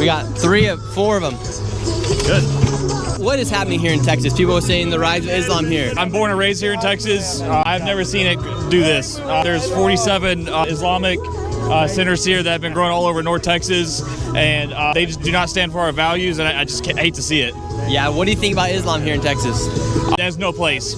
We got four of them. Good. What is happening here in Texas? People are saying the rise of Islam here. I'm born and raised here in Texas. I've never seen it do this. There's 47 Islamic centers here that have been growing all over North Texas, and they just do not stand for our values, and I just hate to see it. Yeah, what do you think about Islam here in Texas? There's no place.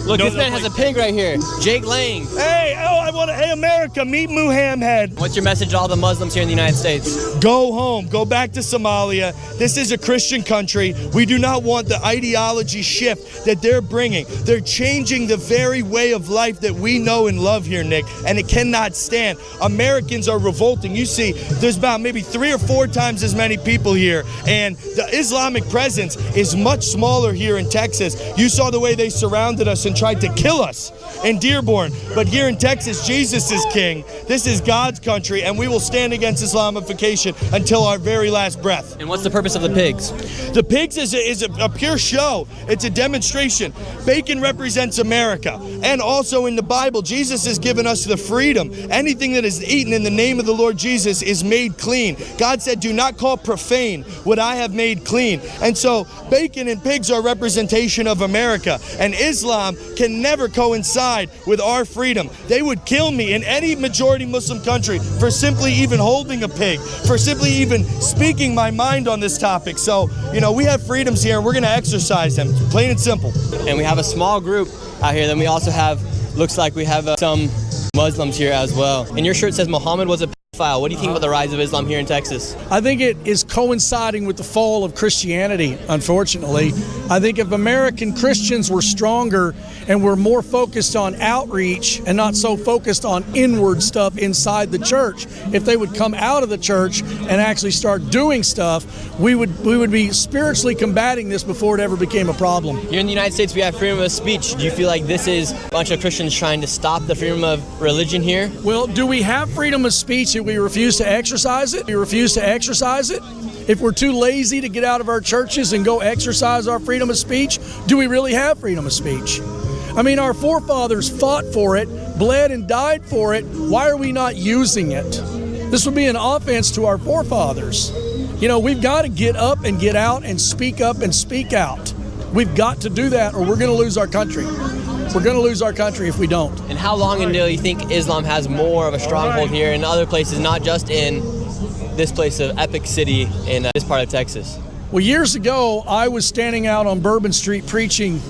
Look, this man has a pig right here. Jake Lang. Hey, hey, America, meet Muhammad. What's your message to all the Muslims here in the United States? Go home. Go back to Somalia. This is a Christian country. We do not want the ideology shift that they're bringing. They're changing the very way of life that we know and love here, Nick, and it cannot stand. Americans are revolting. You see, there's about maybe 3 or 4 times as many people here, and the Islamic presence is much smaller here in Texas. You saw the way they surrounded us and tried to kill us in Dearborn. But here in Texas, Jesus is king. This is God's country, and we will stand against Islamification until our very last breath. And what's the purpose of the pigs? The pigs is a pure show. It's a demonstration. Bacon represents America. And also in the Bible, Jesus has given us the freedom. Anything that is eaten in the name of the Lord Jesus is made clean. God said, do not call profane what I have made clean. And so bacon and pigs are a representation of America. And Islam can never coincide with our freedom. They would kill me in any majority Muslim country for simply even holding a pig, for simply even speaking my mind on this topic. So, you know, we have freedoms here and we're going to exercise them, plain and simple. And we have a small group out here. Then we also have, looks like we have some Muslims here as well. And your shirt says Muhammad was a pedophile. What do you think about the rise of Islam here in Texas? I think it is coinciding with the fall of Christianity, unfortunately. I think if American Christians were stronger and were more focused on outreach and not so focused on inward stuff inside the church, if they would come out of the church and actually start doing stuff, we would be spiritually combating this before it ever became a problem. Here in the United States, we have freedom of speech. Do you feel like this is a bunch of Christians trying to stop the freedom of religion here? Well, do we have freedom of speech if we refuse to exercise it? We refuse to exercise it? If we're too lazy to get out of our churches and go exercise our freedom of speech, do we really have freedom of speech? I mean, our forefathers fought for it, bled and died for it. Why are we not using it? This would be an offense to our forefathers. You know, we've got to get up and get out and speak up and speak out. We've got to do that or we're going to lose our country. We're going to lose our country if we don't. And how long until you think Islam has more of a stronghold here in other places, not just in this place of Epic City in this part of Texas? Well, years ago, I was standing out on Bourbon Street preaching,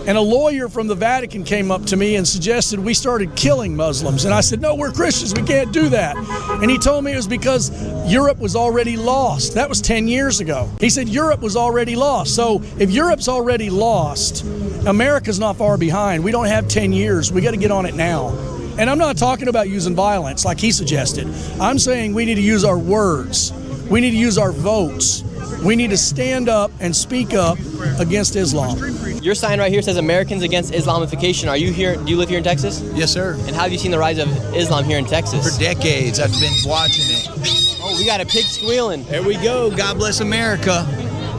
and a lawyer from the Vatican came up to me and suggested we started killing Muslims. And I said, no, we're Christians, we can't do that. And he told me it was because Europe was already lost. That was 10 years ago. He said Europe was already lost. So if Europe's already lost, America's not far behind. We don't have 10 years. We got to get on it now. And I'm not talking about using violence like he suggested. I'm saying we need to use our words. We need to use our votes. We need to stand up and speak up against Islam. Your sign right here says Americans Against Islamification. Are you here? Do you live here in Texas? Yes, sir. And how have you seen the rise of Islam here in Texas? For decades, I've been watching it. Oh, we got a pig squealing. There we go. God bless America.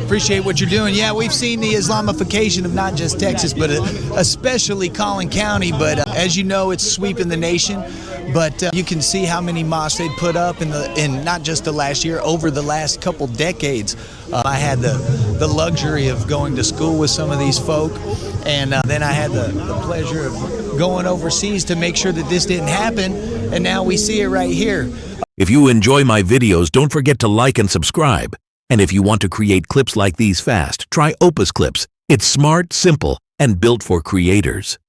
Appreciate what you're doing. Yeah, we've seen the Islamification of not just Texas, but especially Collin County. But as you know, it's sweeping the nation. But you can see how many mosques they put up in not just the last year, over the last couple decades. I had the luxury of going to school with some of these folk, and then I had the pleasure of going overseas to make sure that this didn't happen, and now we see it right here. If you enjoy my videos, don't forget to like and subscribe. And if you want to create clips like these fast, try Opus Clips. It's smart, simple, and built for creators.